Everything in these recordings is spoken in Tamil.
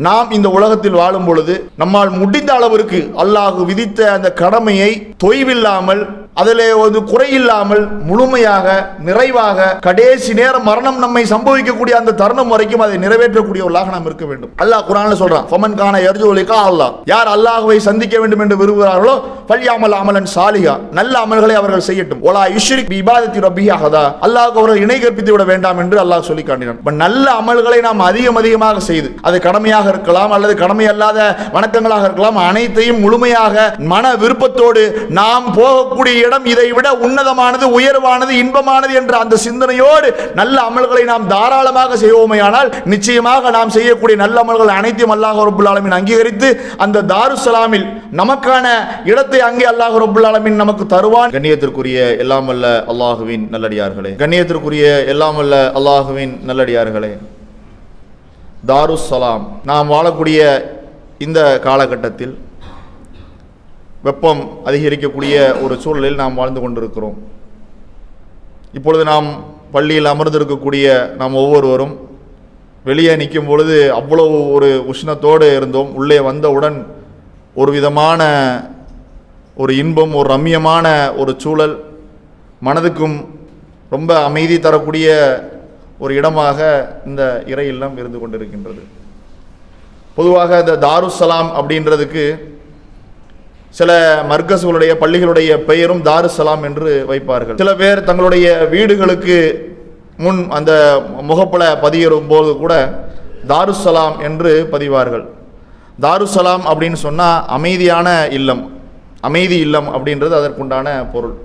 நாம் இந்த உலகத்தில் வாழும் பொழுது நம்மால் முடிந்த அளவிற்கு அல்லாஹ் விதித்த அந்த கடமையை தொய்வில்லாமல், அதிலே ஒரு குறையில்லாமல், முழுமையாக, நிறைவாக, கடைசி நேரம் மரணம் நம்மை சம்பவிக்கக்கூடிய அந்த தருணம் வரைக்கும் அதை நிறைவேற்றக்கூடியவர்களாக நாம் இருக்க வேண்டும். அல்லாஹ் குர்ஆன்ல சொல்றான், ஃபமன் கான யர்ஜு லிகா அல்லாஹ், யார் அல்லாஹ்வை சந்திக்க வேண்டும் என்று விரும்புகிறார்களோ ஃபல்யஅமல் அமலன் சாலிஹா, நல்ல அமல்களை அவர்கள் செய்யட்டும். வலா யுஷ்ரிக் பி இபாதத்தி ரப்பிஹி அஹதா, அல்லாஹ்வுக்கு அவர்கள் இணை கற்பித்து விட வேண்டாம் என்று அல்லாஹ் சொல்லி காட்டினான். நல்ல அமல்களை நாம் அதிகமாக செய்து, அது கடமையாக இருக்கலாம் அல்லது கடமை அல்லாத வணக்கங்களாக இருக்கலாம், அனைத்தையும் முழுமையாக மன விருப்பத்தோடு நாம் போகக்கூடிய இடம் இதை விட உன்னதமானது, உயர்வானது, இன்பமானது என்ற அந்த சிந்தனையோடு நல்ல அமல்களை நாம் தாராளமாக செய்வோமேயானால் நிச்சயமாக நாம் செய்யக்கூடிய நல்ல அமல்கள் அனைத்தையும் அல்லாஹ் ரப்பல் ஆலமீன் அங்கீகரித்து அந்த தாருஸ்ஸலாமில் நமக்கான இடத்தை அங்கே அல்லாஹ் ரப்பல் ஆலமீன் நமக்கு தருவான். கண்ணியத்திற்குரிய எல்லாம் வல்ல அல்லாஹ்வின் நல்லடியார்களே, கண்ணியத்திற்குரிய எல்லாம் வல்ல அல்லாஹ்வின் நல்லடியார்களே, தாருஸ்ஸலாம் நாம் வாழக்கூடிய இந்த காலகட்டத்தில் வெப்பம் அதிகரிக்கக்கூடிய ஒரு சூழலில் நாம் வாழ்ந்து கொண்டிருக்கிறோம். இப்பொழுது நாம் பள்ளியில் அமர்ந்திருக்கக்கூடிய நாம் ஒவ்வொருவரும் வெளியே நிற்கும் பொழுது அவ்வளவு ஒரு உஷ்ணத்தோடு இருந்தோம். உள்ளே வந்தவுடன் ஒரு விதமான ஒரு இன்பம், ஒரு ரம்மியமான ஒரு சூழல், மனதுக்கும் ரொம்ப அமைதி தரக்கூடிய ஒரு இடமாக இந்த இறை இல்லம் இருந்து கொண்டிருக்கின்றது. பொதுவாக இந்த தாருஸ்ஸலாம் அப்படின்றதுக்கு சில மர்கஸ்களுடைய பள்ளிகளுடைய பெயரும் தாருஸ்ஸலாம் என்று வைப்பார்கள். சில பேர் தங்களுடைய வீடுகளுக்கு முன் அந்த முகப்பல பதியும் போது கூட தாருஸ்ஸலாம் என்று பதிவார்கள். தாருஸ்ஸலாம் அப்படின்னு சொன்னால் அமைதியான இல்லம், அமைதி இல்லம் அப்படின்றது அதற்குண்டான பொருள்.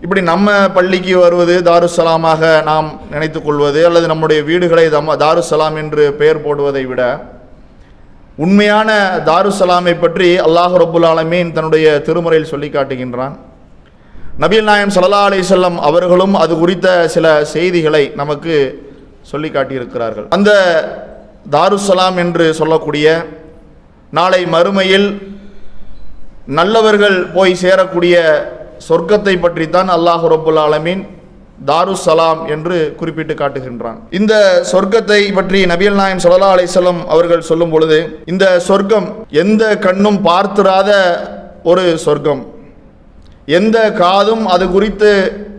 இப்படி நம்ம பள்ளிக்கு வருவது தாருஸ்ஸலாமாக நாம் நினைத்து கொள்வது அல்லது நம்முடைய வீடுகளை தாருஸ்ஸலாம் என்று பெயர் போடுவதை விட உண்மையான தாருஸ்ஸலாமை பற்றி அல்லாஹ் ரப்புல் ஆலமீன் தன்னுடைய திருமுறையில் சொல்லி காட்டுகின்றான். நபிகள் நாயகம் ஸல்லல்லாஹு அலைஹி வஸல்லம் அவர்களும் அது குறித்த சில செய்திகளை நமக்கு சொல்லி காட்டியிருக்கிறார்கள். அந்த தாருஸ்ஸலாம் என்று சொல்லக்கூடிய நாளை மறுமையில் நல்லவர்கள் போய் சேரக்கூடிய சொர்க்கத்தை பற்றித்தான் அல்லாஹ் ரப்புல் ஆலமீன் தாருஸ்ஸலாம் என்று குறிப்பிட்டு காட்டுகின்றான். இந்த சொர்க்கத்தை பற்றி நபிகள் நாயகம் ஸல்லல்லாஹு அலைஹி வஸல்லம் அவர்கள் சொல்லும் பொழுது, இந்த சொர்க்கம் எந்த கண்ணும் பார்த்திராத ஒரு சொர்க்கம், எந்த காதும் அது குறித்து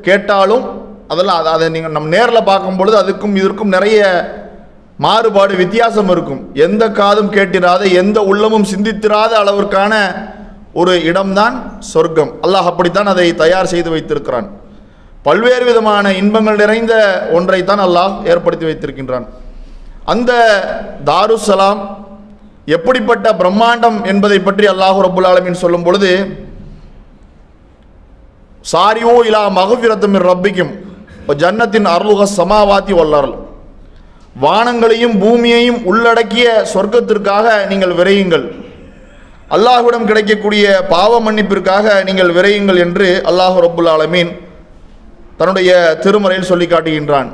கேட்டாலும் அதெல்லாம் அதை நீங்கள் நம்ம நேரில் பார்க்கும் பொழுது அதுக்கும் இதற்கும் நிறைய மாறுபாடு, வித்தியாசம் இருக்கும். எந்த காதும் கேட்டிராத, எந்த உள்ளமும் சிந்தித்திராத அளவிற்கான ஒரு இடம்தான் சொர்க்கம். அல்லாஹ் அப்படித்தான் அதை தயார் செய்து வைத்திருக்கிறான். பல்வேறு விதமான இன்பங்கள் நிறைந்த ஒன்றைத்தான் அல்லாஹ் ஏற்படுத்தி வைத்திருக்கின்றான். அந்த தாருஸ்ஸலாம் எப்படிப்பட்ட பிரம்மாண்டம் என்பதை பற்றி அல்லாஹ் ரப்புல் ஆலமீன் சொல்லும் பொழுது, சாரியோ இலா மக்ஃபிரத்தும் மிர் ரப்பிக்கும் ஜன்னத்தின் அர்லுஹ ஸமாவாதி வல் அர்ல், வானங்களையும் பூமியையும் உள்ளடக்கிய சொர்க்கத்திற்காக நீங்கள் விரையுங்கள், அல்லாஹ்விடம் கிடைக்கக்கூடிய பாவ மன்னிப்பிற்காக நீங்கள் விரையுங்கள் என்று அல்லாஹ் ரப்புல் ஆலமீன் தன்னுடைய திருமறையில் சொல்லி காட்டுகின்றான்.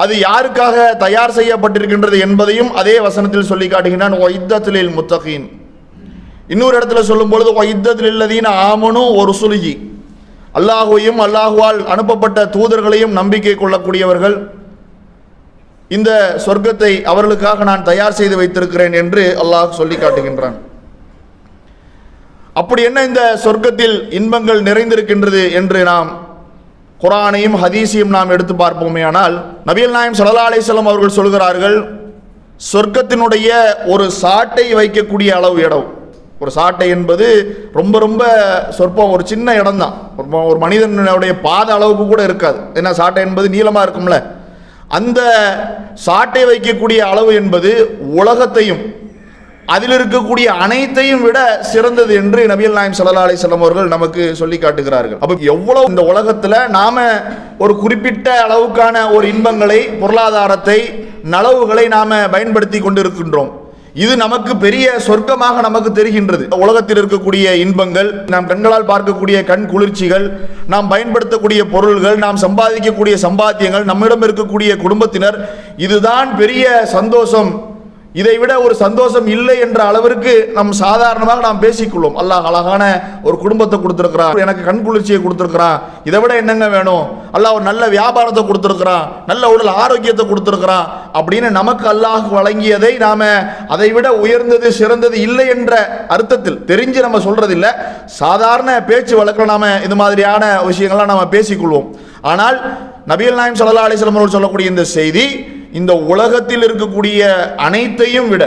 அது யாருக்காக தயார் செய்யப்பட்டிருக்கின்றது என்பதையும் அதே வசனத்தில் சொல்லி காட்டுகின்றான். ஒய்தத்துலில் முத்தகீன், இன்னொரு இடத்துல சொல்லும் பொழுது ஒய்தத்துலில்லதீன ஆமனு ஒரு ருசுலிஹி, அல்லாஹுவையும் அல்லாஹுவால் அனுப்பப்பட்ட தூதர்களையும் நம்பிக்கை கொள்ளக்கூடியவர்கள், இந்த சொர்க்கத்தை அவர்களுக்காக நான் தயார் செய்து வைத்திருக்கிறேன் என்று அல்லாஹ் சொல்லி காட்டுகின்றான். அப்படி என்ன இந்த சொர்க்கத்தில் இன்பங்கள் நிறைந்திருக்கின்றது என்று நாம் குர்ஆனையும் ஹதீஸையும் நாம் எடுத்து பார்ப்போமேயானால், நபிகள் நாயகம் ஸல்லல்லாஹு அலைஹி வஸல்லம் அவர்கள் சொல்கிறார்கள், சொர்க்கத்தினுடைய ஒரு சாட்டை வைக்கக்கூடிய அளவு இடம், ஒரு சாட்டை என்பது ரொம்ப ரொம்ப சொற்பம், ஒரு சின்ன இடம் தான், ஒரு மனிதனுடைய பாத அளவுக்கு கூட இருக்காது. ஏன்னா சாட்டை என்பது நீளமாக இருக்கும்ல, அந்த சாட்டை வைக்கக்கூடிய அளவு என்பது உலகத்தையும் அதில் இருக்கக்கூடிய அனைத்தையும் விட சிறந்தது என்று நபிகள் நாயகம் ஸல்லல்லாஹு அலைஹி வஸல்லம் அவர்கள் நமக்கு சொல்லி காட்டுகிறார்கள். அப்போ எவ்வளவு இந்த உலகத்தில் நாம ஒரு குறிப்பிட்ட அளவுக்கான ஒரு இன்பங்களை, பொருளாதாரத்தை, நலவுகளை நாம பயன்படுத்தி கொண்டிருக்கின்றோம். இது நமக்கு பெரிய சொர்க்கமாக நமக்கு தெரிகின்றது. உலகத்தில் இருக்கக்கூடிய இன்பங்கள், நாம் கண்களால் பார்க்கக்கூடிய கண் குளிர்ச்சிகள், நாம் பயன்படுத்தக்கூடிய பொருள்கள், நாம் சம்பாதிக்கக்கூடிய சம்பாத்தியங்கள், நம்மிடம் இருக்கக்கூடிய குடும்பத்தினர், இதுதான் பெரிய சந்தோஷம் இதை விட ஒரு சந்தோஷம் இல்லை என்ற அளவிற்கு நாம் சாதாரணமாக நாம் பேசிக்கொள்வோம். அல்லாஹ் அழகான ஒரு குடும்பத்தை கொடுத்திருக்கிறான், எனக்கு கண் குளிர்ச்சியை கொடுத்திருக்கிறான், இதை விட என்னங்க வேணும், அல்லாஹ் ஒரு நல்ல வியாபாரத்தை கொடுத்திருக்கிறான், நல்ல உடல் ஆரோக்கியத்தை கொடுத்திருக்கிறான் அப்படின்னு நமக்கு அல்லாஹ் வழங்கியதை நாம அதை விட உயர்ந்தது சிறந்தது இல்லை என்ற அர்த்தத்தில் தெரிஞ்சு நம்ம சொல்றது இல்லை. சாதாரண பேச்சு வழக்கில் நாம இது மாதிரியான விஷயங்கள்லாம் நாம பேசிக்கொள்வோம். ஆனால் நபிகள் நாயகம் ஸல்லல்லாஹு அலைஹி வஸல்லம் அவர்கள் சொல்லக்கூடிய இந்த செய்தி இந்த உலகத்தில் இருக்கக்கூடிய அனைத்தையும் விட,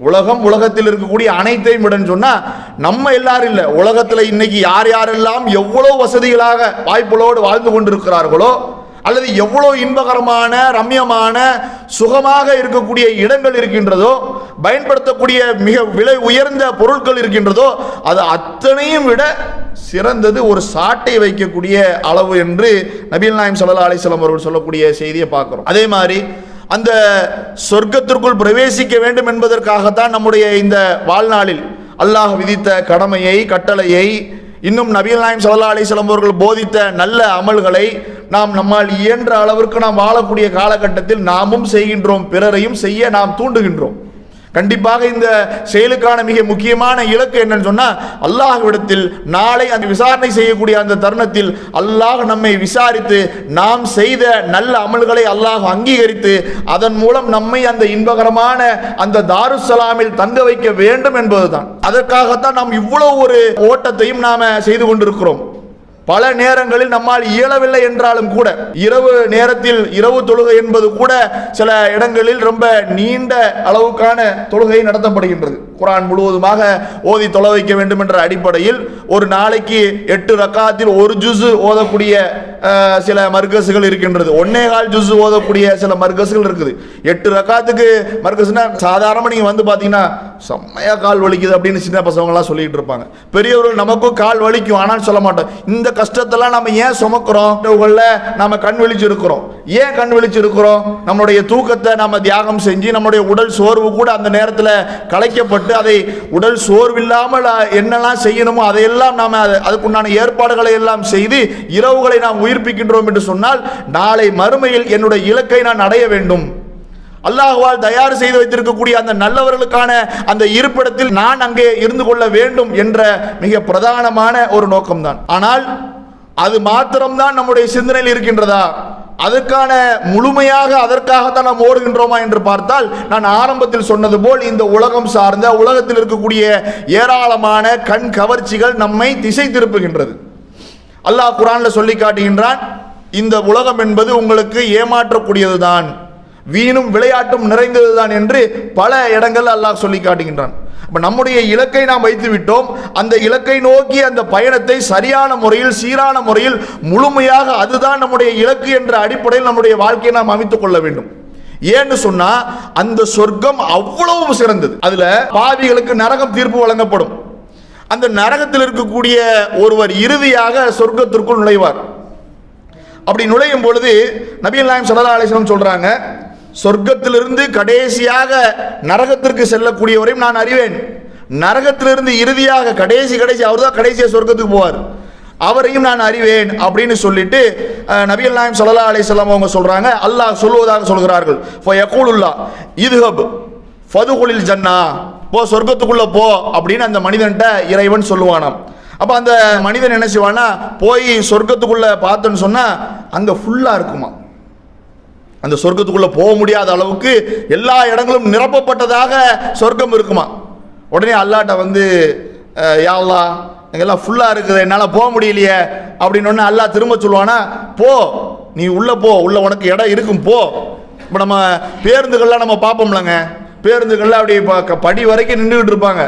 உலகத்தில் இருக்கக்கூடிய அனைத்தையும் விடன்னு சொன்னா நம்ம எல்லாரும் இல்லை, உலகத்தில் இன்னைக்கு யார் யாரெல்லாம் எவ்வளவு வசதிகளாக வாய்ப்புகளோடு வாழ்ந்து கொண்டிருக்கிறார்களோ அல்லது எவ்வளவு இன்பகரமான ரம்யமான சுகமாக இருக்கக்கூடிய இடங்கள் இருக்கின்றதோ, பயன்படுத்தக்கூடிய மிக விலை உயர்ந்த பொருட்கள் இருக்கின்றதோ, அது அத்தனையும் விட சிறந்தது ஒரு சாட்டை வைக்கக்கூடிய அளவு என்று நபிகள் நாயகம் ஸல்லல்லாஹு அலைஹி வஸல்லம் அவர்கள் சொல்லக்கூடிய செய்தியை பார்க்கிறோம். அதே மாதிரி அந்த சொர்க்கத்திற்குள் பிரவேசிக்க வேண்டும் என்பதற்காகத்தான் நம்முடைய இந்த வாழ்நாளில் அல்லாஹ் விதித்த கடமையை, கட்டளையை, இன்னும் நபிகள் நாயகம் ஸல்லல்லாஹு அலைஹி வஸல்லம் அவர்கள் போதித்த நல்ல அமல்களை நம்மால் இயன்ற அளவிற்கு நாம் வாழக்கூடிய காலகட்டத்தில் நாமும் செய்கின்றோம், பிறரையும் செய்ய நாம் தூண்டுகின்றோம். கண்டிப்பாக இந்த செயலுக்கான மிக முக்கியமான இலக்கு என்னன்னு சொன்னா, அல்லாஹ்விடத்தில் நாளை அந்த விசாரணை செய்யக்கூடிய அந்த தருணத்தில் அல்லாஹ் நம்மை விசாரித்து நாம் செய்த நல்ல அமல்களை அல்லாஹ் அங்கீகரித்து அதன் மூலம் நம்மை அந்த இன்பகரமான அந்த தாருஸ்ஸலாமில் தங்க வைக்க வேண்டும் என்பதுதான். அதற்காகத்தான் நாம் இவ்வளவு ஒரு ஓட்டத்தையும் நாம செய்து கொண்டிருக்கிறோம். பல நேரங்களில் நம்மால் இயலவில்லை என்றாலும் கூட இரவு நேரத்தில் இரவு தொழுகை என்பது கூட சில இடங்களில் ரொம்ப நீண்ட அளவுக்கான தொழுகை நடத்தப்படுகின்றது. குர்ஆன் முழுவதுமாக ஓதி தொலை வைக்க வேண்டும் என்ற அடிப்படையில் ஒரு நாளைக்கு 8 ரக்காத்தில் ஒரு ஜுஸ் ஓதக்கூடிய சில மர்கஸ்கள் இருக்கின்றது, 1.25 ஜுஸ் ஓதக்கூடிய சில மர்கஸ்கள் இருக்குது. 8 ரக்காத்துக்கு மர்கஸ்னா சாதாரணமாக நீங்க வந்து பாத்தீங்கன்னா செம்மையா கால் வலிக்குது அப்படின்னு சின்ன பசங்க எல்லாம் சொல்லிட்டு இருப்பாங்க. பெரியவர்கள் நமக்கும் கால் வலிக்கும், ஆனால் சொல்ல மாட்டோம். இந்த கஷ்டத்தெல்லாம் நம்ம ஏன் சுமக்கிறோம்? நாம கண் விழிச்சு இருக்கிறோம். ஏன் கண் விழிச்சு இருக்கிறோம்? நம்மளுடைய தூக்கத்தை நாம தியாகம் செஞ்சு நம்முடைய உடல் சோர்வு கூட அந்த நேரத்தில் கலைக்கப்பட்டு அதை உடல் சோர்வில்லாமல் என்னெல்லாம் செய்யணுமோ அதையெல்லாம் நாம அதுக்குண்டான ஏற்பாடுகளை எல்லாம் செய்து இரவுகளை நாம் உயிர்ப்பிக்கின்றோம் என்று சொன்னால் நாளை மறுமையில் என்னுடைய இலக்கை நான் அடைய வேண்டும், அல்லாஹ்வால் தயார் செய்து வைத்திருக்கக்கூடிய அந்த நல்லவர்களுக்கான அந்த இருப்பிடத்தில் நான் அங்கே இருந்து கொள்ள வேண்டும் என்ற மிக பிரதானமான ஒரு நோக்கம்தான். ஆனால் அது மாத்திரம்தான் நம்முடைய சிந்தனையில் இருக்கின்றதா? அதற்கான முழுமையாக அதற்காகத்தான் நாம் ஓடுகின்றோமா என்று பார்த்தால், நான் ஆரம்பத்தில் சொன்னது போல் இந்த உலகம் சார்ந்த உலகத்தில் இருக்கக்கூடிய ஏராளமான கண் கவர்ச்சிகள் நம்மை திசை திருப்புகின்றது. அல்லாஹ் குர்ஆன்ல சொல்லி காட்டுகின்றான், இந்த உலகம் என்பது உங்களுக்கு ஏமாற்றக்கூடியதுதான், வீணும் விளையாட்டும் நிறைந்ததுதான் என்று பல இடங்கள் அல்லாஹ் சொல்லி காட்டுகின்றான். அப்ப நம்முடைய இலக்கை நாம் வைத்து விட்டோம். அந்த இலக்கை நோக்கி அந்த பயணத்தை சரியான முறையில் சீரான முறையில் முழுமையாக அதுதான் நம்முடைய இலக்கு என்ற அடிப்படையில் நம்முடைய வாழ்க்கையை நாம் அமைத்துக் கொள்ள வேண்டும். ஏன்னு சொன்னா அந்த சொர்க்கம் அவ்வளவு சிறந்தது. அதுல பாவிகளுக்கு நரகம் தீர்ப்பு வழங்கப்படும். அந்த நரகத்தில் இருக்கக்கூடிய ஒருவர் இறுதியாக சொர்க்கத்திற்குள் நுழைவார். அப்படி நுழையும் பொழுது நபிகள் நாயகம் ஸல்லல்லாஹு அலைஹி வஸல்லம் சொல்றாங்க, சொர்க்கத்திலிருந்து கடைசியாக நரகத்திற்கு செல்லக்கூடியவரையும் நான் அறிவேன், நரகத்திலிருந்து இறுதியாக கடைசி அவர் தான் கடைசியாக சொர்க்கத்துக்கு போவார், அவரையும் நான் அறிவேன் அப்படின்னு சொல்லிட்டு நபிகள் நாயகம் ஸல்லல்லாஹு அலைஹி வஸல்லம் அவங்க சொல்றாங்க, அல்லாஹ் சொல்வதாக சொல்கிறார்கள், ஃபயகூலுல்லாஹ் இத்ஹப் ஃபதுகுலில் ஜன்னா, போ சொர்க்கத்துக்குள்ள போ அப்படின்னு அந்த மனிதன்ட்ட இறைவன் சொல்லுவானாம். அப்ப அந்த மனிதன் என்ன செய்வானா, போய் சொர்க்கத்துக்குள்ள பார்த்தோன்னு சொன்னா அங்க ஃபுல்லா இருக்குமா, அந்த சொர்க்கத்துக்குள்ள போக முடியாத அளவுக்கு எல்லா இடங்களும் நிரப்பப்பட்டதாக சொர்க்கம் இருக்குமா. உடனே அல்லாஹ்ட்ட வந்து, யா அல்லாஹ் எங்கெல்லாம் ஃபுல்லா இருக்குது, என்னால் போக முடியலையே அப்படின்னு அல்லாஹ் திரும்ப சொல்லுவானா, போ நீ உள்ள போ, உள்ள உனக்கு இடம் இருக்கும் போ. இப்போ நம்ம பேருந்துகள்லாம் நம்ம பார்ப்போம்லங்க, பேருந்துகள்லாம் அப்படி படி வரைக்கும் நின்றுகிட்டு இருப்பாங்க.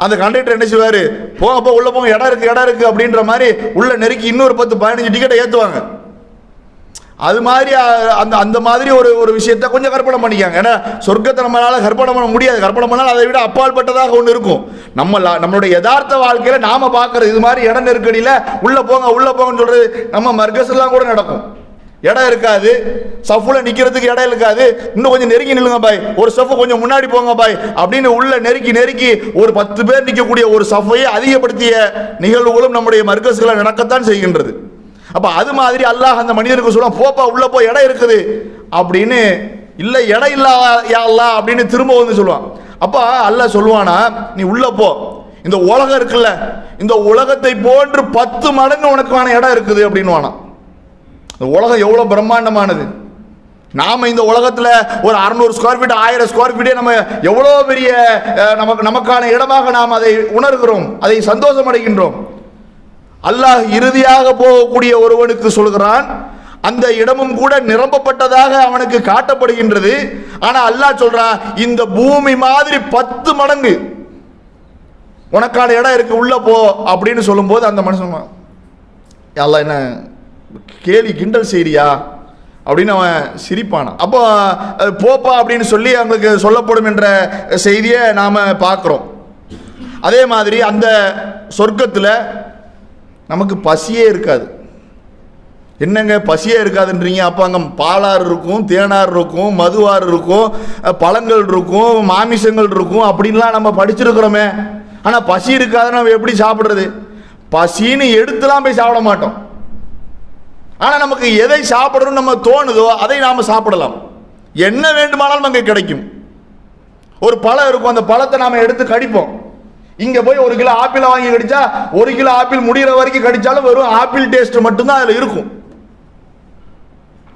அந்த கண்டக்டர் என்ன செய்வாரு, போங்கப்போ உள்ள போங்க, இடம் இருக்கு அப்படின்ற மாதிரி உள்ள நெருக்கி இன்னொரு 10-15 டிக்கெட்டை ஏற்றுவாங்க. அது மாதிரி அந்த மாதிரி ஒரு விஷயத்தை கொஞ்சம் கற்பனை பண்ணிக்காங்க. ஏன்னா சொர்க்கத்தை நம்மளால கற்பனை பண்ண முடியாது, கற்பனை பண்ணால் அதை விட அப்பாற்பட்டதாக ஒன்று இருக்கும். நம்மளுடைய யதார்த்த வாழ்க்கையில நாம பார்க்கறது இது மாதிரி இடம் நெருக்கடியில உள்ள போங்கன்னு சொல்றது நம்ம மர்கஸ் எல்லாம் கூட நடக்கும். இடம் இருக்காது, சஃப்ல நிக்கிறதுக்கு இடம் இருக்காது, இன்னும் கொஞ்சம் நெருங்கி நில்லுங்க பாய், ஒரு சஃப் கொஞ்சம் முன்னாடி போங்க பாய் அப்படின்னு உள்ள நெருக்கி ஒரு 10 பேர் நிற்கக்கூடிய ஒரு சஃபையை அதிகப்படுத்திய நிகழ்வுகளும் நம்முடைய மர்கஸ்களை நடக்கத்தான் செய்கின்றது. அப்ப அது மாதிரி அல்லாஹ் அந்த மனிதனுக்கு சொல்ல, போப்பா உள்ள போய் இடம் இருக்குது அப்படின்னு இல்லை இடம் இல்லா யா அல்லாஹ் அப்படின்னு திரும்ப வந்து சொல்லுவான். அப்போ அல்லாஹ் சொல்லுவானா, நீ உள்ள போ, இந்த உலகம் இருக்குல்ல, இந்த உலகத்தை போன்று 10 மடங்கு உனக்கான இடம் இருக்குது அப்படின்னு வானா. இந்த உலகம் எவ்வளோ பிரம்மாண்டமானது. நாம் இந்த உலகத்தில் ஒரு 600 ஸ்கொயர் ஃபீட் 1000 ஸ்கொயர் ஃபீட்டே நம்ம எவ்வளோ பெரிய நமக்கான இடமாக நாம் அதை உணர்கிறோம், அதை சந்தோஷம் அடைகின்றோம். அல்லாஹ் இறுதியாக போகக்கூடிய ஒருவனுக்கு சொல்கிறான், அந்த இடமும் கூட நிரம்பப்பட்டதாக அவனுக்கு காட்டப்படுகின்றது. ஆனால் அல்லாஹ் சொல்றான், இந்த பூமி மாதிரி 10 மடங்கு உனக்கான இடம் இருக்கு, உள்ள போ அப்படின்னு சொல்லும்போது அந்த மனுஷன் அல்லாஹ் என்ன கேலி கிண்டல் செய்றியா அப்படின்னு அவன் சிரிப்பானா. அப்போ போப்பா அப்படின்னு சொல்லி அவங்களுக்கு சொல்லப்படும் என்ற செய்தியை நாம் பார்க்குறோம். அதே மாதிரி அந்த சொர்க்கத்தில் நமக்கு பசியே இருக்காது. என்னங்க பசியே இருக்காதுன்றீங்க? அப்போ அங்கே பாலாறு இருக்கும், தேனாறு இருக்கும், மதுவாறு இருக்கும், பழங்கள் இருக்கும், மாமிசங்கள் இருக்கும் அப்படின்லாம் நம்ம படிச்சிருக்கிறோமே. ஆனால் பசி இருக்காதுன்னு நம்ம எப்படி சாப்பிட்றது? பசின்னு எடுத்துலாம் போய் சாப்பிட மாட்டோம். ஆனால் நமக்கு எதை சாப்பிடணும்னு நம்ம தோணுதோ அதை நாம் சாப்பிடலாம். என்ன வேண்டுமானாலும் அங்கே கிடைக்கும். ஒரு பழம் இருக்கும், அந்த பழத்தை நாம் எடுத்து கடிப்போம். இங்கே போய் 1 கிலோ ஆப்பிளை வாங்கி கடிச்சா 1 கிலோ ஆப்பிள் முடிகிற வரைக்கும் கடிச்சாலும் வெறும் ஆப்பிள் டேஸ்ட் மட்டும்தான் அதில் இருக்கும்.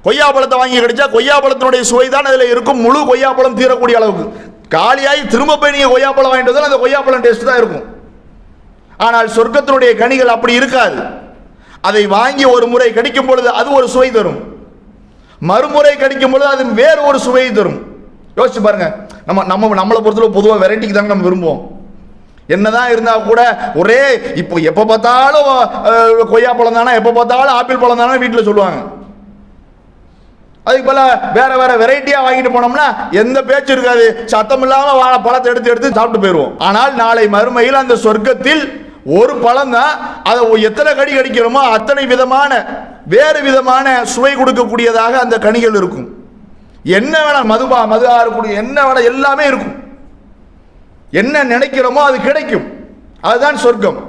கொய்யாப்பழத்தை வாங்கி கடிச்சா கொய்யாப்பழத்தினுடைய சுவை தான் அதில் இருக்கும், முழு கொய்யாப்பழம் தீரக்கூடிய அளவுக்கு. காலியாகி திரும்ப போய் நீங்கள் கொய்யாப்பழம் வாங்கிட்டு வந்தாலும் அந்த கொய்யாப்பழம் டேஸ்ட் தான் இருக்கும். ஆனால் சொர்க்கத்தினுடைய கனிகள் அப்படி இருக்காது. அதை வாங்கி ஒரு முறை கடிக்கும் பொழுது அது ஒரு சுவை தரும், மறுமுறை கடிக்கும் பொழுது அது வேறு ஒரு சுவையை தரும். யோசிச்சு பாருங்க. நம்மளை பொறுத்தவரை பொதுவாக வெரைட்டிக்கு தாங்க நம்ம விரும்புவோம். என்னதான் இருந்தால் கூட ஒரே இப்போ எப்போ பார்த்தாலும் கொய்யாப்பழம் தானே, எப்போ பார்த்தாலும் ஆப்பிள் பழம் தானே வீட்டில் சொல்லுவாங்க. அதுக்கு போல வேற வேற வெரைட்டியாக வாங்கிட்டு போனோம்னா எந்த பேச்சு இருக்காது, சத்தம் இல்லாமல் பழத்தை எடுத்து எடுத்து சாப்பிட்டு போயிடுவோம். ஆனால் நாளை மறுமையில் அந்த சொர்க்கத்தில் ஒரு பழம் தான், அதை எத்தனை கடி கடிக்கிறோமோ அத்தனை விதமான வேறு விதமான சுவை கொடுக்கக்கூடியதாக அந்த கனிகள் இருக்கும். என்ன வேணா மது ஆறக்கூடிய என்ன வேணா எல்லாமே இருக்கும். என்ன நினைக்கிறோமோ அது கிடைக்கும். அதுதான் சொர்க்கம்.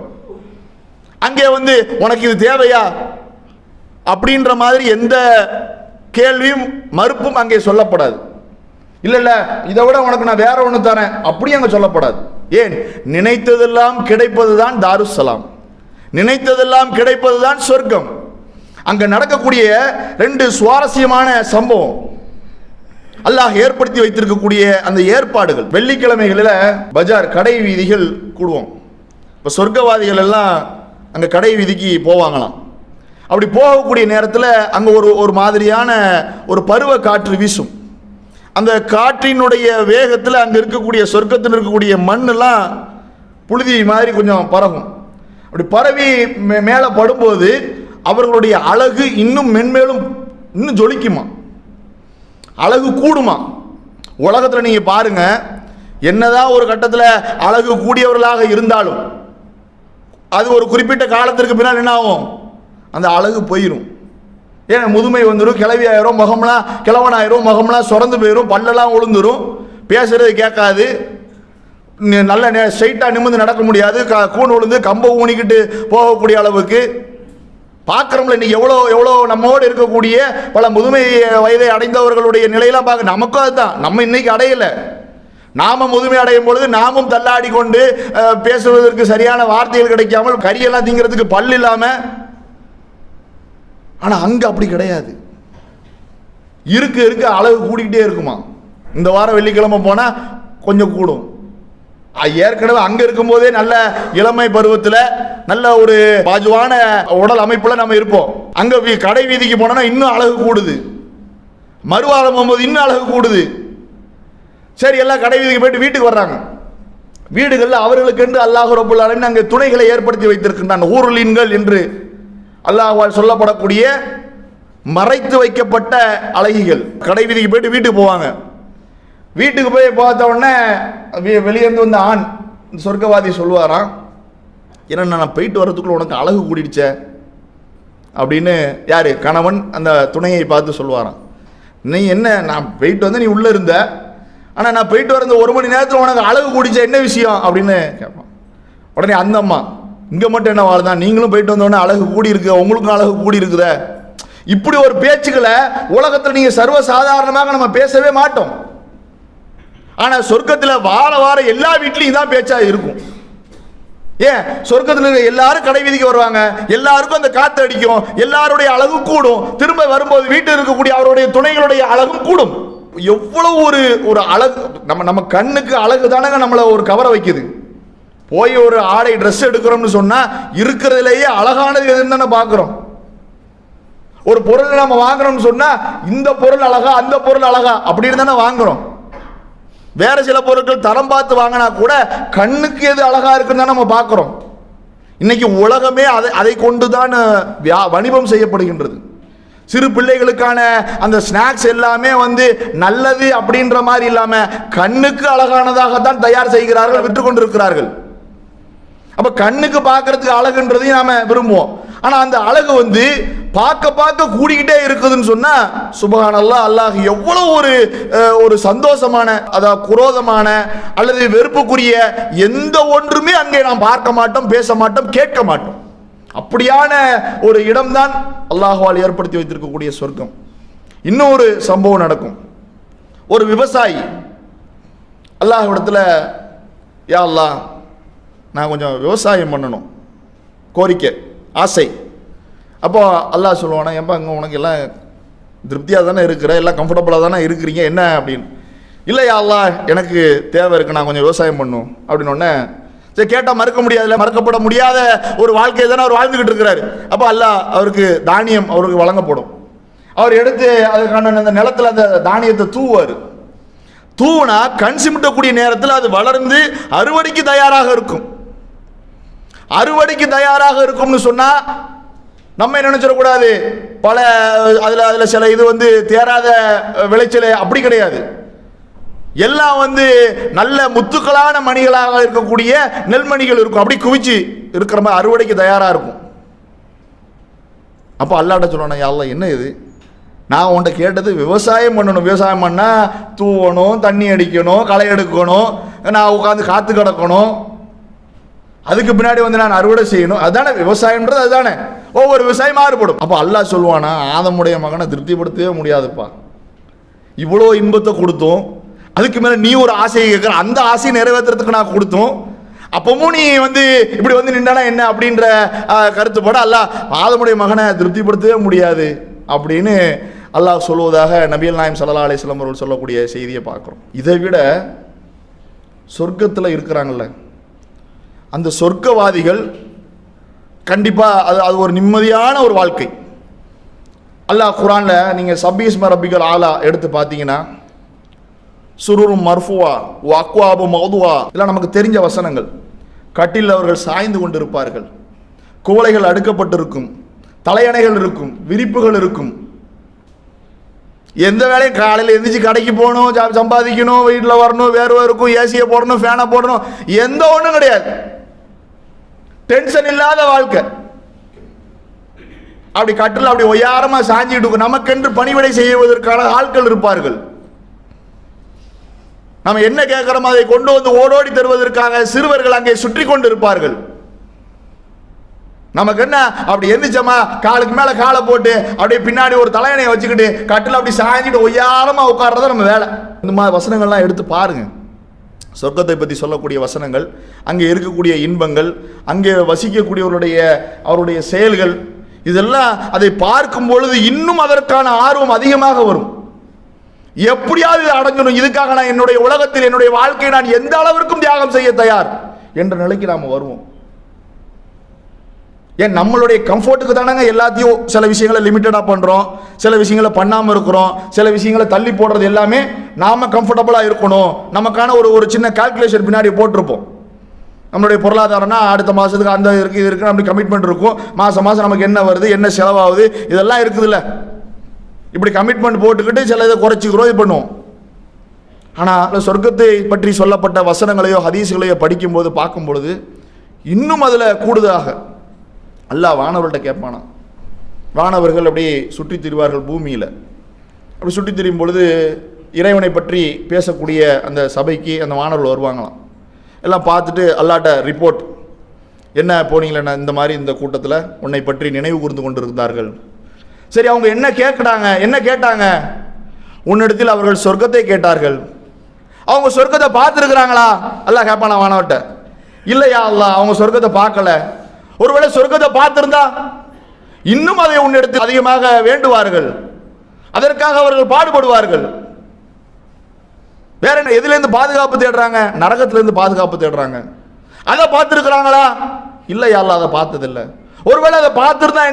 அங்கே வந்து உனக்கு இது தேவையா அப்படின்ற மாதிரி எந்த கேள்வியும் மறுப்பும் அங்கே சொல்லப்படாது. இல்லை இதை விட உனக்கு நான் வேற ஒன்று தரேன் அப்படி அங்கே சொல்லப்படாது. ஏன்? நினைத்ததெல்லாம் கிடைப்பதுதான் தாருஸ்ஸலாம், நினைத்ததெல்லாம் கிடைப்பதுதான் சொர்க்கம். அங்க நடக்கக்கூடிய 2 சுவாரஸ்யமான சம்பவம், அல்லாஹ் ஏற்படுத்தி வைத்திருக்கக்கூடிய அந்த ஏற்பாடுகள். வெள்ளிக்கிழமைகளில் பஜார் கடை வீதிகள் கூடுவோம். இப்போ சொர்க்கவாதிகள் எல்லாம் அங்கே கடை வீதிக்கு போவாங்களாம். அப்படி போகக்கூடிய நேரத்தில் அங்கே ஒரு மாதிரியான ஒரு பருவ காற்று வீசும். அந்த காற்றினுடைய வேகத்தில் அங்கே இருக்கக்கூடிய சொர்க்கத்தில் இருக்கக்கூடிய மண்ணெல்லாம் புழுதி மாதிரி கொஞ்சம் பரவும். அப்படி பரவி மேலே படும்போது அவர்களுடைய அழகு இன்னும் மென்மேலும் இன்னும் ஜொலிக்குமா, அழகு கூடுமா. உலகத்தில் நீங்கள் பாருங்க, என்னதான் ஒரு கட்டத்தில் அழகு கூடியவர்களாக இருந்தாலும் அது ஒரு குறிப்பிட்ட காலத்திற்கு பின்னால் என்ன ஆகும்? அந்த அழகு போயிடும். ஏன்னா முதுமை வந்துடும், கிளவி ஆயிரும், முகம்லாம் கிழவனாயிரும், முகம்லாம் சுரந்து போயிடும், பல்லெல்லாம் உளுந்துரும், பேசுறது கேட்காது, நல்ல ஸ்ட்ரைட்டாக நிமிர்ந்து நடக்க முடியாது, கூண் விழுந்து கம்பை ஊனிக்கிட்டு போகக்கூடிய அளவுக்கு பார்க்குறோம்ல. இன்னைக்கு எவ்வளோ நம்மோடு இருக்கக்கூடிய பல முதுமை வயதை அடைந்தவர்களுடைய நிலையெல்லாம் பார்க்க நமக்கும் அதுதான். நம்ம இன்னைக்கு அடையலை. நாம முதுமை அடையும் பொழுது நாமும் தள்ளாடி கொண்டு பேசுவதற்கு சரியான வார்த்தைகள் கிடைக்காமல் கரியெல்லாம் திங்கிறதுக்கு பல் இல்லாமல். ஆனால் அங்கே அப்படி கிடையாது. இருக்க அழகு கூடிக்கிட்டே இருக்குமா. இந்த வாரம் வெள்ளிக்கிழமை போனால் கொஞ்சம் கூடும். ஏற்கனவே அங்கே இருக்கும்போதே நல்ல இளமை பருவத்தில் நல்ல ஒரு பாஜுவான உடல் அமைப்பில் நம்ம இருப்போம். அங்கே கடை வீதிக்கு போனோன்னா இன்னும் அழகு கூடுது, மறுவாரம் போகும்போது இன்னும் அழகு கூடுது. சரி, எல்லாம் கடை வீதிக்கு போயிட்டு வீட்டுக்கு வர்றாங்க. வீடுகளில் அவர்களுக்கு என்று அல்லாஹ் ரப்புல் ஆலமீன் அங்கே துணைகளை ஏற்படுத்தி வைத்திருக்கின்றான். ஊருலீன்கள் என்று அல்லாஹ்வால் சொல்லப்படக்கூடிய மறைத்து வைக்கப்பட்ட அழகிகள் கடை வீதிக்கு போயிட்டு வீட்டுக்கு போவாங்க. வீட்டுக்கு போய் பார்த்த உடனே வெளியேந்து வந்த ஆண் சொர்க்கவாதி சொல்லுவாராம், ஏன்னா நான் போயிட்டு வர்றதுக்குள்ள உனக்கு அழகு கூடிடுச்ச அப்படின்னு. யார்? கணவன் அந்த துணையை பார்த்து சொல்லுவாராம், நீ என்ன, நான் போயிட்டு வந்து நீ உள்ளே இருந்த, ஆனால் நான் போயிட்டு வர 1 மணி நேரத்தில் உனக்கு அழகு கூடிச்ச, என்ன விஷயம் அப்படின்னு கேட்பான். உடனே அந்த அம்மா, இங்கே மட்டும் என்ன வாழ்தான், நீங்களும் போயிட்டு வந்தோடனே அழகு கூடி இருக்கு, உங்களுக்கும் அழகு கூடி இருக்குத, இப்படி ஒரு பேச்சுக்களை உலகத்தில் நீங்க சர்வ சாதாரணமாக நம்ம பேசவே மாட்டோம். ஆனா சொர்க்கத்தில் வார வாரம் எல்லா வீட்லையும் தான் பேச்சா இருக்கும். ஏன்? சொர்க்கத்தில் எல்லாரும் கடை வீதிக்கு வருவாங்க, எல்லாருக்கும் அந்த காத்து அடிக்கும், எல்லாருடைய அழகு கூடும், திரும்ப வரும்போது வீட்டில் இருக்கக்கூடிய அவருடைய துணைகளுடைய அழகும் கூடும். எவ்வளவு ஒரு அழகு, நம்ம கண்ணுக்கு அழகு தானங்க நம்மளை ஒரு கவர வைக்குது. போய் ஒரு ஆடை ட்ரெஸ் எடுக்கிறோம்னு சொன்னா இருக்கிறதுலேயே அழகானது எதுன்னு தானே பார்க்கிறோம். ஒரு பொருளை நம்ம வாங்குறோம்னு சொன்னா இந்த பொருள் அழகா அந்த பொருள் அழகா அப்படின்னு தானே வாங்குறோம். வேற சில பொருட்கள் தரம் பார்த்து வாங்கினா கூட கண்ணுக்கு எது அழகா இருக்குன்னு தான் நம்ம பார்க்கிறோம். இன்னைக்கு உலகமே அதை கொண்டுதான் வணிபம் செய்யப்படுகின்றது. சிறு பிள்ளைகளுக்கான அந்த ஸ்நாக்ஸ் எல்லாமே நல்லது அப்படின்ற மாதிரி இல்லாம கண்ணுக்கு அழகானதாகத்தான் தயார் செய்கிறார்கள், விற்று கொண்டிருக்கிறார்கள். அப்ப கண்ணுக்கு பார்க்கறதுக்கு அழகுன்றதையும் நாம விரும்புவோம். ஆனா அந்த அழகு பார்க்க பார்க்க கூடிக்கிட்டே இருக்குதுன்னு சொன்னா சுப்ஹானல்லாஹ், அல்லாஹ் எவ்வளவு ஒரு சந்தோஷமான, அதாவது குரோதமான அல்லது வெறுப்புக்குரிய எந்த ஒன்றுமே அங்கே நாம் பார்க்க மாட்டோம், பேச மாட்டோம், கேட்க மாட்டோம். அப்படியான ஒரு இடம்தான் அல்லாஹ்வால் ஏற்படுத்தி வைத்திருக்கக்கூடிய சொர்க்கம். இன்னொரு சம்பவம் நடக்கும். ஒரு விவசாயி அல்லாஹ்விடத்துல, யா அல்லாஹ், நான் கொஞ்சம் விவசாயம் பண்ணணும், கோரிக்கை, ஆசை. அப்போ அல்லாஹ் சொல்லுவானா, ஏன்பா அங்கே உனக்கு எல்லாம் திருப்தியாக தானே இருக்கிற, எல்லாம் கம்ஃபர்டபுளாக தானே இருக்கிறீங்க, என்ன அப்படின்னு. இல்லை யா அல்லாஹ், எனக்கு தேவை இருக்குது, நான் கொஞ்சம் விவசாயம் பண்ணும் அப்படின்னு ஒன்று. சரி, கேட்டால் மறுக்க முடியாதுல்ல, மறுக்கப்பட முடியாத ஒரு வாழ்க்கையை தானே அவர் வாழ்ந்துக்கிட்டு இருக்கிறாரு. அப்போ அல்லாஹ் அவருக்கு தானியம் அவருக்கு வழங்கப்படும். அவர் எடுத்து அதுக்கான அந்த நிலத்தில் அந்த தானியத்தை தூவார். தூவுனா கண் சிமிட்டக்கூடிய நேரத்தில் அது வளர்ந்து அறுவடைக்கு தயாராக இருக்கும். அறுவடைக்கு தயாராக இருக்கும்னு சொன்னா நம்ம என்ன நினைச்சிடக்கூடாது, பல அதுல சில இது தேராத விளைச்சல், அப்படி கிடையாது. எல்லாம் நல்ல முத்துக்களான மணிகளாக இருக்கக்கூடிய நெல்மணிகள் இருக்கும், அப்படி குவிச்சு இருக்கிற மாதிரி அறுவடைக்கு தயாரா இருக்கும். அப்போ அல்லாஹ்ட்ட சொல்லுவானா, யா அல்லாஹ், என்ன இது, நான் உன்கிட்ட கேட்டது விவசாயம் பண்ணணும், விவசாயம் பண்ணா தூவணும், தண்ணி அடிக்கணும், களை எடுக்கணும், நான் உட்காந்து காத்து கிடக்கணும், அதுக்கு பின்னாடி நான் அறுவடை செய்யணும், அதுதானே விவசாயம்ன்றது, அதுதானே. ஒவ்வொரு விவசாயம் மாறுபடும். அப்போ அல்லாஹ் சொல்லுவானா, ஆதமுடைய மகனை திருப்திப்படுத்தவே முடியாதுப்பா, இவ்வளோ இன்பத்தை கொடுத்தோம், அதுக்கு மேல நீ ஒரு ஆசையை கேட்கிற, அந்த ஆசையை நிறைவேற்றுறதுக்கு நான் கொடுத்தோம், அப்பவும் நீ இப்படி நின்றானா என்ன அப்படின்ற கருத்துப்பட அல்லாஹ் ஆதமுடைய மகனை திருப்திப்படுத்தவே முடியாது அப்படின்னு அல்லாஹ் சொல்வதாக நபிகள் நாயகம் ஸல்லல்லாஹு அலைஹி வஸல்லம் அவர்கள் சொல்லக்கூடிய செய்தியை பார்க்குறோம். இதை விட சொர்க்கத்தில் இருக்கிறாங்கல்ல அந்த சொர்க்கவாதிகள், கண்டிப்பாக அது ஒரு நிம்மதியான ஒரு வாழ்க்கை. அல்லாஹ் குர்ஆன்ல நீங்கள் சப்பீஸ்ம ரப்பிக்கல் ஆலா எடுத்து பார்த்தீங்கன்னா, சுருரும் மர்ஃபுவா அக்வாபு மௌதுவா, இதெல்லாம் நமக்கு தெரிஞ்ச வசனங்கள். கட்டில் அவர்கள் சாய்ந்து கொண்டிருப்பார்கள், குவளைகள் அடுக்கப்பட்டிருக்கும், தலையணைகள் இருக்கும், விரிப்புகள் இருக்கும். எந்த வேலையும் காலையில் எந்திரிச்சு கடைக்கு போகணும், சம்பாதிக்கணும், வீட்டில் வரணும், வேர்வை இருக்கும், ஏசியை போடணும், ஃபேனை போடணும், எந்த ஒன்றும் கிடையாது. டென்ஷன் இல்லாத வாழ்க்கை. அப்படி கட்டில் அப்படி ஒய்யாரமா சாஞ்சிட்டு இருக்கும். நமக்கென்று பணிவிடை செய்வதற்கான ஆட்கள் இருப்பார்கள். நம்ம என்ன கேட்கிறோமோ அதை கொண்டு ஓடோடி தருவதற்காக சிறுவர்கள் அங்கே சுற்றி கொண்டு இருப்பார்கள். நமக்கு என்ன, அப்படி எந்திரிச்சோமா காலுக்கு மேல காலை போட்டு அப்படியே பின்னாடி ஒரு தலையணையை வச்சுக்கிட்டு கட்டில் அப்படி சாஞ்சிட்டு ஒய்யாரமா உட்கார்றத நம்ம வேலை. இந்த மாதிரி வசனங்கள்லாம் எடுத்து பாருங்க. சொர்க்கத்தை பற்றி சொல்லக்கூடிய வசனங்கள், அங்கே இருக்கக்கூடிய இன்பங்கள், அங்கே வசிக்கக்கூடியவருடைய அவருடைய செயல்கள், இதெல்லாம் அதை பார்க்கும் பொழுது இன்னும் அதற்கான ஆர்வம் அதிகமாக வரும். எப்படியாவது அடைஞ்சிடும், இதுக்காக நான் என்னுடைய உலகத்தில் என்னுடைய வாழ்க்கையை நான் எந்த அளவிற்கும் தியாகம் செய்ய தயார் என்ற நிலைக்கு நாம் வருவோம். ஏன், நம்மளுடைய கம்ஃபர்ட்டுக்கு தானங்க எல்லாத்தையும் சில விஷயங்களை லிமிட்டடாக பண்ணுறோம், சில விஷயங்களை பண்ணாமல் இருக்கிறோம், சில விஷயங்களை தள்ளி போடுறது எல்லாமே நாம கம்ஃபர்டபுளாக இருக்கணும். நமக்கான ஒரு சின்ன கால்குலேஷன் பின்னாடி போட்டிருப்போம். நம்மளுடைய பொருளாதாரம்னா அடுத்த மாதத்துக்கு அந்த இருக்குது, இது இருக்குது, அப்படி கமிட்மெண்ட் இருக்கும். மாதம் மாதம் நமக்கு என்ன வருது, என்ன செலவாகுது, இதெல்லாம் இருக்குதுல்ல. இப்படி கமிட்மெண்ட் போட்டுக்கிட்டு சில இதை குறைச்சிக்கிறோம், இது பண்ணுவோம். ஆனால் சொர்க்கத்தை பற்றி சொல்லப்பட்ட வசனங்களையோ ஹதீஸ்களையோ படிக்கும்போது பார்க்கும்பொழுது இன்னும் அதில் கூடுதலாக அல்லாஹ் வானவர்கள்ட்ட கேட்பானா. வானவர்கள் அப்படி சுற்றி திரிவார்கள் பூமியில். அப்படி சுற்றி திரியும் பொழுது இறைவனை பற்றி பேசக்கூடிய அந்த சபைக்கு அந்த வானவர்கள் வருவாங்களாம். எல்லாம் பார்த்துட்டு அல்லாட்ட ரிப்போர்ட், என்ன போனீங்களே இந்த மாதிரி இந்த கூட்டத்தில் உன்னை பற்றி நினைவு கூர்ந்து கொண்டிருந்தார்கள், சரி, அவங்க என்ன கேட்டாங்க? உன்னிடத்தில் அவர்கள் சொர்க்கத்தை கேட்டார்கள். அவங்க சொர்க்கத்தை பார்த்துருக்கிறாங்களா? அல்லாஹ் கேட்பானா வானவட்ட? இல்லையா அல்லாஹ், அவங்க சொர்க்கத்தை பார்க்கல. ஒருவேளை சொர்க்கத்தை பார்த்திருந்தா இன்னும் அதை உன்னிடத்தில் அதிகமாக வேண்டுவார்கள், அதற்காக அவர்கள் பாடுபடுவார்கள். வேற என்ன, எதிலிருந்து பாதுகாப்பு தேடுறாங்க? நரகத்திலிருந்து பாதுகாப்பு தேடுறாங்க. அதை பார்த்திருக்கிறாங்களா? இல்லையா அல்லாஹ், அதை பார்த்ததில்லை. ஒருவேளை அதை பார்த்திருந்தா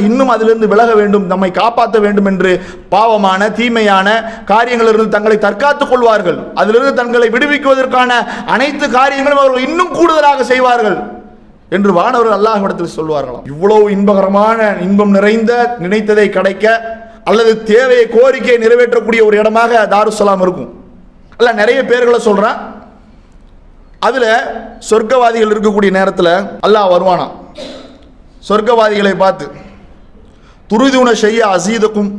இன்னும் அதிலிருந்து விலக வேண்டும், நம்மை காப்பாற்ற வேண்டும் என்று பாவமான தீமையான காரியங்களிலிருந்து தங்களை தற்காத்துக் கொள்வார்கள். அதிலிருந்து தங்களை விடுவிக்குவதற்கான அனைத்து காரியங்களும் அவர்கள் இன்னும் கூடுதலாக செய்வார்கள் என்று வானவர்கள் அல்லாஹ்விடத்தில் சொல்வார்களாம். இவ்வளவு இன்பகரமான, இன்பம் நிறைந்த, நினைத்ததை கிடைக்க அல்லது தேவையை, கோரிக்கையை நிறைவேற்றக்கூடிய ஒரு இடமாக தாருஸ்ஸலாம் இருக்கும். அல்ல, நிறைய பேர்களை சொல்றான். அதுல சொர்க்கவாதிகள் இருக்கக்கூடிய நேரத்தில் அல்லாஹ் வருவானா, சொர்க்கவாதிகளை பார்த்து, துரிதுன செய்ய அசீதக்கும்,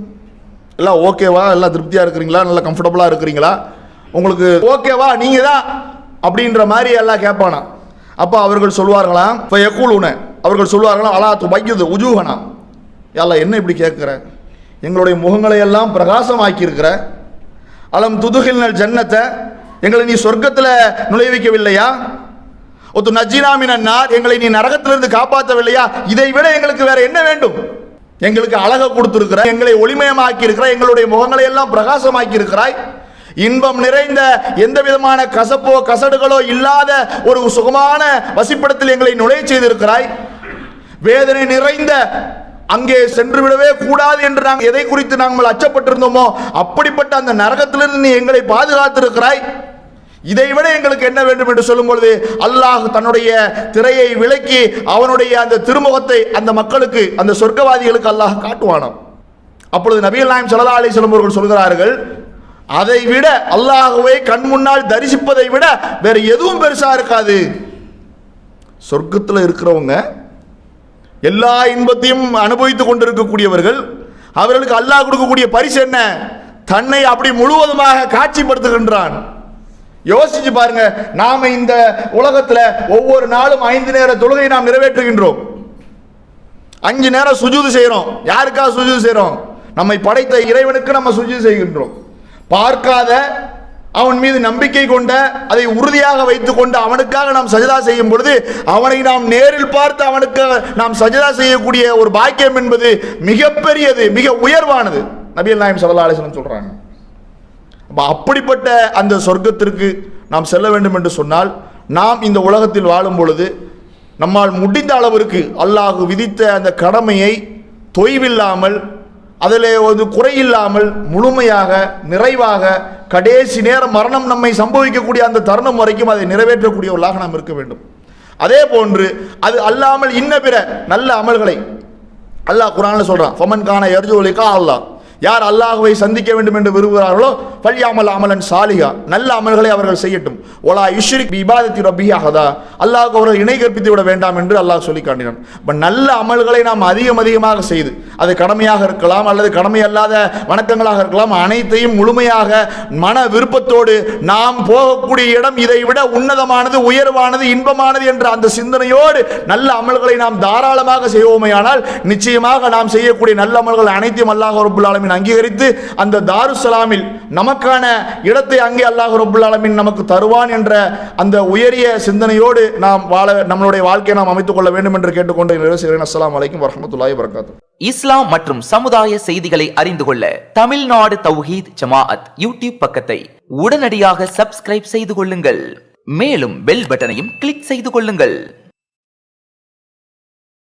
எல்லாம் ஓகேவா, எல்லாம் திருப்தியா இருக்கிறீங்களா, நல்லா கம்ஃபர்டபுளா இருக்கிறீங்களா, உங்களுக்கு ஓகேவா, நீங்க தான் அப்படின்ற மாதிரி எல்லாம் கேட்பானா. அப்ப அவர்கள் சொல்வார்களாம், அவர்கள் சொல்வார்களாம், அலா துபையுது உஜூஹனா, யல்லா என்ன இப்படி கேட்கிற, எங்களுடைய முகங்களை எல்லாம் பிரகாசமாக்கி இருக்கிற, அலம் துதுகில்னல் ஜன்னத்தை, எங்களை நீ சொர்க்கத்தில் நுழைவிக்கவில்லையா, ஒத்து நஜ்ஜினாமினார், எங்களை நீ நரகத்திலிருந்து காப்பாற்றவில்லையா, இதை விட எங்களுக்கு வேற என்ன வேண்டும்? எங்களுக்கு அழகை கொடுத்திருக்கிறாய், எங்களை ஒளிமயமாக்கி இருக்கிறாய், எங்களுடைய முகங்களை எல்லாம் பிரகாசமாக்கி இருக்கிறாய், இன்பம் நிறைந்த, எந்த விதமான கசப்போ கசடுகளோ இல்லாத ஒரு சுகமான வசிப்பிடத்தில் எங்களை நுழைய செய்திருக்கிறாய், வேதனை நிறைந்த, அங்கே சென்று விடவே கூடாது என்று நாங்கள் எதை குறித்து நாங்கள் அச்சப்பட்டிருந்தோமோ அப்படிப்பட்ட அந்த நரகத்திலிருந்து நீ எங்களை பாதுகாத்திருக்கிறாய், இதை விட எங்களுக்கு என்ன வேண்டும் என்று சொல்லும் பொழுது அல்லாஹ் தன்னுடைய திரையை விலக்கி அவனுடைய அந்த திருமுகத்தை அந்த மக்களுக்கு, அந்த சொர்க்கவாதிகளுக்கு அல்லாஹ் காட்டுவானாம். அப்பொழுது நபிகள் நாயகம் ஸல்லல்லாஹு அலைஹி வஸல்லம் அவர்கள் சொல்கிறார்கள், அதை விட அல்லாஹ்வை கண் முன்னால் தரிசிப்பதை விட வேற எதுவும் பெருசா இருக்காது. சொர்க்கத்தில் இருக்கிறவங்க எல்லா இன்பத்தையும் அனுபவித்துக் கொண்டிருக்கக்கூடியவர்கள், அவர்களுக்கு அல்லாஹ் கொடுக்கக்கூடிய பரிசு என்ன? தன்னை அப்படி முழுவதுமாக காட்சிப்படுத்துகின்றான். யோசிச்சு பாருங்க, நாம இந்த உலகத்துல ஒவ்வொரு நாளும் 5 நேர தொழுகை நாம் நிறைவேற்றுகின்றோம், 5 நேரம் சுஜூது செய்யறோம். யாருக்காக சுஜூது செய்யறோம்? நம்மை படைத்த இறைவனுக்கு நம்ம சுஜூது செய்கின்றோம். பார்க்காத, அவன் மீது நம்பிக்கை கொண்ட, அதை உறுதியாக வைத்துக் கொண்டு அவனுக்காக நாம் சஜதா செய்யும் பொழுது, அவனை நாம் நேரில் பார்த்து அவனுக்கு நாம் சஜதா செய்யக்கூடிய ஒரு பாக்கியம் என்பது மிகப்பெரியது, மிக உயர்வானது. நபிகள் நாயகம் ஸல்லல்லாஹு அலைஹி வஸல்லம் சொல்றாங்க. அப்படிப்பட்ட அந்த சொர்க்கத்திற்கு நாம் செல்ல வேண்டும் என்று சொன்னால், நாம் இந்த உலகத்தில் வாழும் பொழுது நம்மால் முடிந்த அளவிற்கு அல்லாஹ் விதித்த அந்த கடமையை தொய்வில்லாமல், அதில் ஒரு குறையில்லாமல், முழுமையாக, நிறைவாக, கடைசி நேரம் மரணம் நம்மை சம்பவிக்கக்கூடிய அந்த தருணம் வரைக்கும் அதை நிறைவேற்றக்கூடியவர்களாக நாம் இருக்க வேண்டும். அதே போன்று அது அல்லாமல் இன்ன பிற நல்ல அமல்களை அல்லாஹ் குர்ஆன்ல சொல்றான், ஃபமன் கான யர்ஜு லிகா அல்லாஹ், யார் அல்லாஹ்வை சந்திக்க வேண்டும் என்று விரும்புகிறார்களோ ஃபல்யஅமல் அமலன் சாலிஹா, நல்ல அமல்களை அவர்கள் செய்யட்டும். வலா யுஷ்ரிக் பி இபாதத்தி ரப்பிஹி அஹதா, அல்லாஹ்வுக்கு அவர்கள் இணை கற்பித்து விட வேண்டாம் என்று அல்லாஹ் சொல்லி காட்டினான். நல்ல அமல்களை நாம் அதிகமாக செய்து, அது கடமையாக இருக்கலாம் அல்லது கடமை அல்லாத வணக்கங்களாக இருக்கலாம், அனைத்தையும் முழுமையாக மன விருப்பத்தோடு நாம் போகக்கூடிய இடம் இதை விட உன்னதமானது, உயர்வானது, இன்பமானது என்ற அந்த சிந்தனையோடு நல்ல அமல்களை நாம் தாராளமாக செய்வோமேயானால் நிச்சயமாக நாம் செய்யக்கூடிய நல்ல அமல்கள் அனைத்தையும் அல்லாஹ் ரப்புல் ஆலமீன் அங்கீகரித்து அந்த தாருஸ்ஸலாமில் நமக்கான இடத்தை அங்கே அல்லாஹ் ரப்புல் ஆலமீன் நமக்கு தருவான் என்ற அந்த உயரிய சிந்தனையோடு நாம் வாழ, நம்மளுடைய வாழ்க்கையை நாம் அமைத்துக் கொள்ள வேண்டும் என்று கேட்டுக்கொண்டு நிறைவு செய்கிறேன். அஸ்ஸலாமு அலைக்கும் வரஹ்மத்துல்லாஹி வபரகாத்துஹு. இஸ்லாம் மற்றும் சமுதாய செய்திகளை அறிந்து கொள்ள தமிழ்நாடு தௌஹீத் ஜமாஅத் யூடியூப் பக்கத்தை உடனடியாக சப்ஸ்கிரைப் செய்து கொள்ளுங்கள். மேலும் பெல் பட்டனையும் கிளிக் செய்து கொள்ளுங்கள்.